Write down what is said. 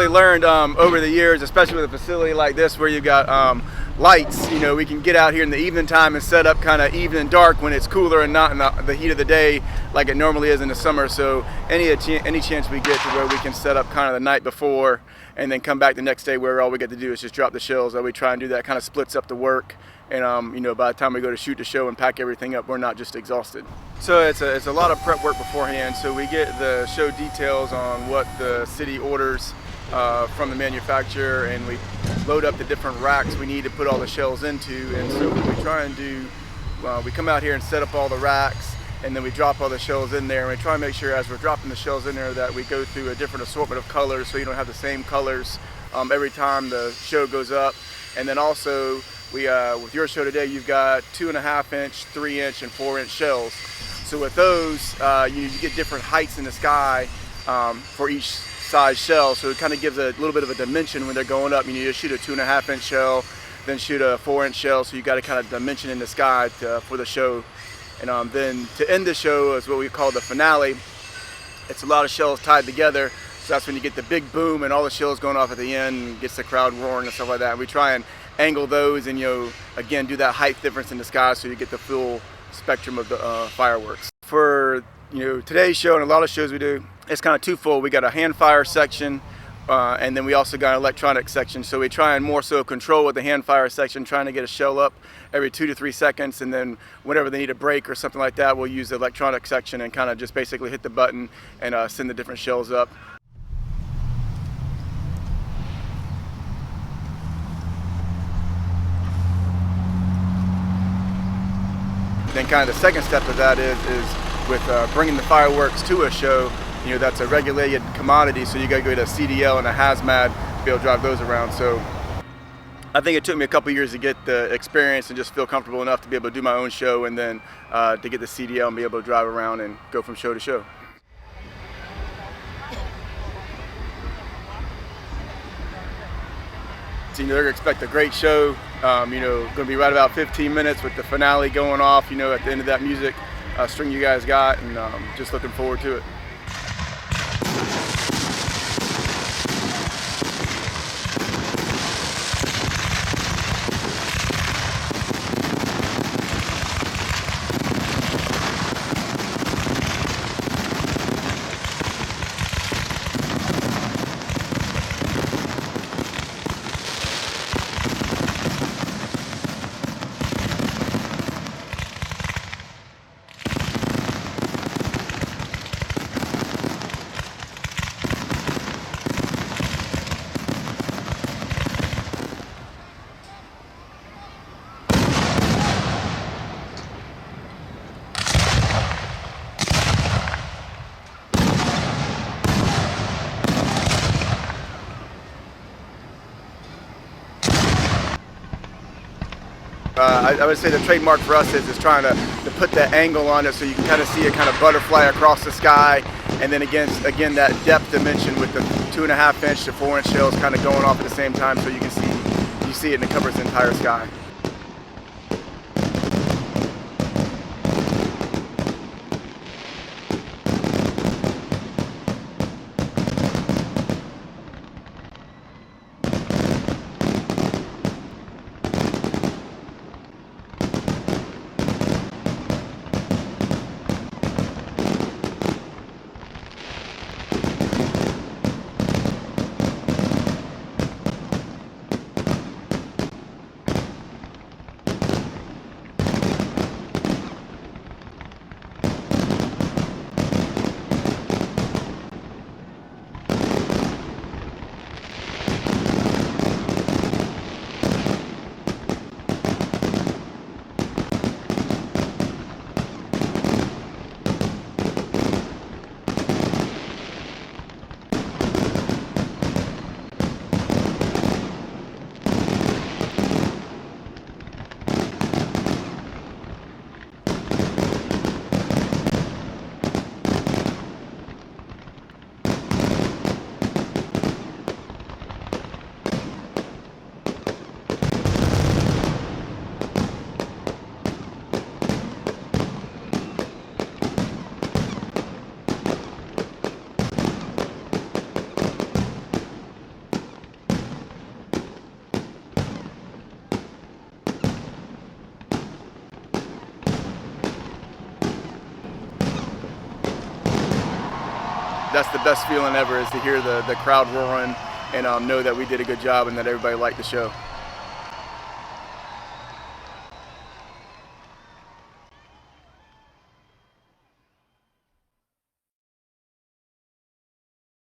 really learned over the years, especially with a facility like this where you've got lights, you know, we can get out here in the evening time and set up kind of even and dark when it's cooler and not in the heat of the day like it normally is in the summer. So any chance we get to where we can set up kind of the night before and then come back the next day where all we get to do is just drop the shells, that we try and do that, kind of splits up the work. And you know, by the time we go to shoot the show and pack everything up, we're not just exhausted. So it's a lot of prep work beforehand. So we get the show details on what the city orders from the manufacturer, and we load up the different racks we need to put all the shells into. And so what we try and do, we come out here and set up all the racks, and then we drop all the shells in there, and we try and make sure as we're dropping the shells in there that we go through a different assortment of colors so you don't have the same colors every time the show goes up. And then also with your show today, you've got 2.5 inch, 3 inch, and 4 inch shells. So with those, you get different heights in the sky for each size shell. So it kind of gives a little bit of a dimension when they're going up. You need to shoot a 2.5 inch shell, then shoot a 4 inch shell. So you got to kind of dimension in the sky for the show. And then to end the show is what we call the finale. It's a lot of shells tied together. So that's when you get the big boom and all the shells going off at the end, and gets the crowd roaring and stuff like that. And we try and angle those and, you know, again, do that height difference in the sky so you get the full spectrum of the fireworks. For, you know, today's show and a lot of shows we do, it's kind of twofold. We got a hand fire section and then we also got an electronic section. So we try and more so control with the hand fire section, trying to get a shell up every 2 to 3 seconds, and then whenever they need a break or something like that, we'll use the electronic section and kind of just basically hit the button and send the different shells up. Then kind of the second step of that is with bringing the fireworks to a show. You know, that's a regulated commodity, so you got to go to a CDL and a hazmat to be able to drive those around. So I think it took me a couple years to get the experience and just feel comfortable enough to be able to do my own show, and then to get the CDL and be able to drive around and go from show to show. So, you know, they're going to expect a great show. You know, going to be right about 15 minutes with the finale going off, you know, at the end of that music string you guys got, and just looking forward to it. I would say the trademark for us is trying to put that angle on it so you can kind of see a kind of butterfly across the sky, and then again that depth dimension with the 2.5 inch to 4 inch shells kind of going off at the same time, so you see it and it covers the entire sky. that's the best feeling ever, is to hear the crowd roaring and know that we did a good job and that everybody liked the show.